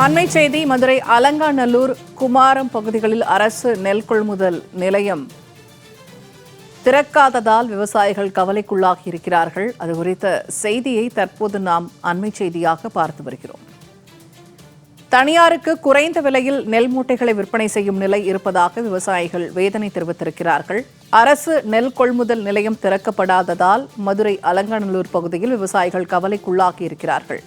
அண்மை செய்தி மதுரை அலங்காநல்லூர் குமாரம் பகுதிகளில் அரசு நெல் கொள்முதல் நிலையம் திறக்காததால் விவசாயிகள் கவலைக்குள்ளாகி இருக்கிறார்கள். அது குறித்த செய்தியை தற்போது நாம் அண்மை செய்தியாக பார்த்து வருகிறோம். தனியாருக்கு குறைந்த விலையில் நெல் மூட்டைகளை விற்பனை செய்யும் நிலை இருப்பதாக விவசாயிகள் வேதனை தெரிவித்திருக்கிறார்கள். அரசு நெல் கொள்முதல் நிலையம் திறக்கப்படாததால் மதுரை அலங்காநல்லூர் பகுதியில் விவசாயிகள் கவலைக்குள்ளாகி இருக்கிறார்கள்.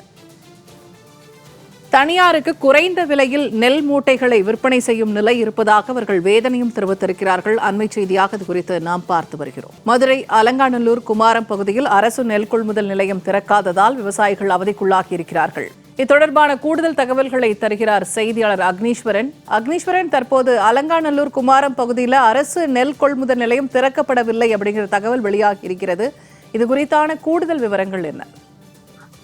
தனியாருக்கு குறைந்த விலையில் நெல் மூட்டைகளை விற்பனை செய்யும் நிலை இருப்பதாக அவர்கள் வேதனையும் தெரிவித்திருக்கிறார்கள். அண்மை செய்தியாக இது குறித்து நாம் பார்த்து வருகிறோம். மதுரை அலங்காநல்லூர் குமாரம் பகுதியில் அரசு நெல் கொள்முதல் நிலையம் திறக்காததால் விவசாயிகள் அவதிக்குள்ளாகி இருக்கிறார்கள். இது தொடர்பான கூடுதல் தகவல்களை தருகிறார் செய்தியாளர் அக்னீஸ்வரன். அக்னீஸ்வரன், தற்போது அலங்காநல்லூர் குமாரம் பகுதியில் அரசு நெல் கொள்முதல் நிலையம் திறக்கப்படவில்லை அப்படிங்கிற தகவல் வெளியாகி இருக்கிறது. இது குறித்தான கூடுதல் விவரங்கள் என்ன?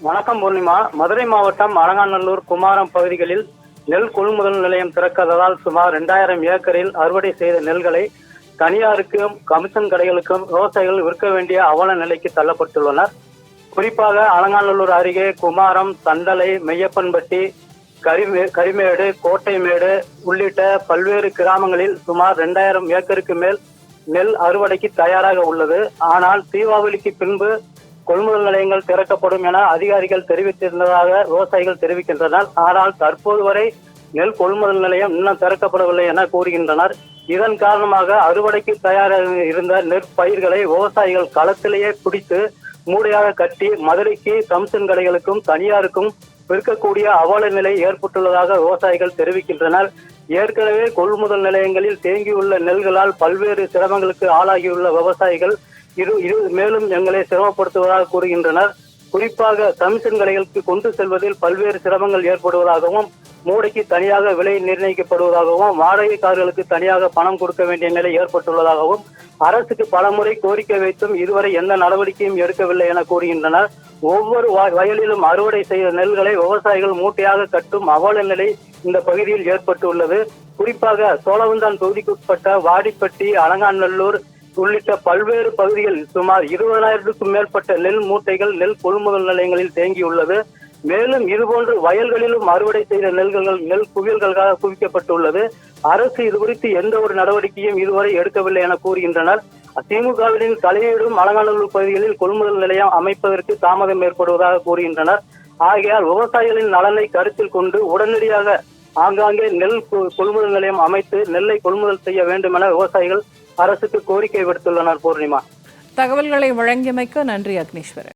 வணக்கம் பூர்ணிமா. மதுரை மாவட்டம் அலங்காநல்லூர் குமாரம் பகுதிகளில் நெல் கொள்முதல் நிலையம் திறக்காததால் சுமார் 2000 ஏக்கரில் அறுவடை செய்த நெல்களை தனியாருக்கும் கமிஷன் கடைகளுக்கும் விவசாயிகள் விற்க வேண்டிய அவல நிலைக்கு தள்ளப்பட்டுள்ளனர். குறிப்பாக அலங்காநல்லூர் அருகே குமாரம், தண்டலை, மெய்யப்பன்பட்டி, கரிமேடு, கோட்டைமேடு உள்ளிட்ட பல்வேறு கிராமங்களில் சுமார் 2000 ஏக்கருக்கு மேல் நெல் அறுவடைக்கு தயாராக உள்ளது. ஆனால் தீபாவளிக்கு பின்பு கொள்முதல் நிலையங்கள் திறக்கப்படும் என அதிகாரிகள் தெரிவித்திருந்ததாக விவசாயிகள் தெரிவிக்கின்றனர். ஆனால் தற்போது வரை நெல் கொள்முதல் நிலையம் இன்னும் திறக்கப்படவில்லை என கூறுகின்றனர். இதன் காரணமாக அறுவடைக்கு தயாராக இருந்த நெற்பயிர்களை விவசாயிகள் களத்திலேயே பிடித்து மூடையாக கட்டி மதுரைக்கு கமிஷன் கடைகளுக்கும் தனியாருக்கும் விற்கக்கூடிய அவல நிலை ஏற்பட்டுள்ளதாக விவசாயிகள் தெரிவிக்கின்றனர். ஏற்கனவே கொள்முதல் நிலையங்களில் தேங்கியுள்ள நெல்களால் பல்வேறு சிரமங்களுக்கு ஆளாகியுள்ள விவசாயிகள் இது மேலும் எங்களை சிரமப்படுத்துவதாக கூறுகின்றனர். குறிப்பாக கமிஷன் கடைகளுக்கு கொண்டு செல்வதில் பல்வேறு சிரமங்கள் ஏற்படுவதாகவும், மூடைக்கு தனியாக விலை நிர்ணயிக்கப்படுவதாகவும், வாடகைக்காரர்களுக்கு தனியாக பணம் கொடுக்க வேண்டிய நிலை ஏற்பட்டுள்ளதாகவும், அரசுக்கு பலமுறை கோரிக்கை வைத்தும் இதுவரை எந்த நடவடிக்கையும் எடுக்கவில்லை என கூறுகின்றனர். ஒவ்வொரு வயலிலும் அறுவடை செய்த நெல்களை விவசாயிகள் மூட்டையாக கட்டும் அவல நிலை இந்த பகுதியில் ஏற்பட்டுள்ளது. குறிப்பாக சோழவந்தான் தொகுதிக்குட்பட்ட வாடிப்பட்டி, அலங்காநல்லூர் உள்ளிட்ட பல்வேறு பகுதிகளில் சுமார் 20,000க்கும் மேற்பட்ட நெல் மூட்டைகள் நெல் கொள்முதல் நிலையங்களில் தேங்கியுள்ளது. மேலும் இதுபோன்று வயல்களிலும் அறுவடை செய்த நெல் குவியல்களாக குவிக்கப்பட்டுள்ளது. அரசு இது குறித்து எந்த ஒரு நடவடிக்கையும் இதுவரை எடுக்கவில்லை என கூறுகின்றனர். திமுகவின் தலையீடும் அலங்காநல்லூர் பகுதிகளில் கொள்முதல் நிலையம் அமைப்பதற்கு தாமதம் ஏற்படுவதாக கூறுகின்றனர். ஆகையால் விவசாயிகளின் நலனை கருத்தில் கொண்டு உடனடியாக ஆங்காங்கே நெல் கொள்முதல் நிலையம் அமைத்து நெல்லை கொள்முதல் செய்ய வேண்டும் என விவசாயிகள் அரசுக்கு கோரிக்கை விடுத்துள்ளனர். பூர்ணிமா, தகவல்களை வழங்கியமைக்கு நன்றி அக்னீஸ்வரன்.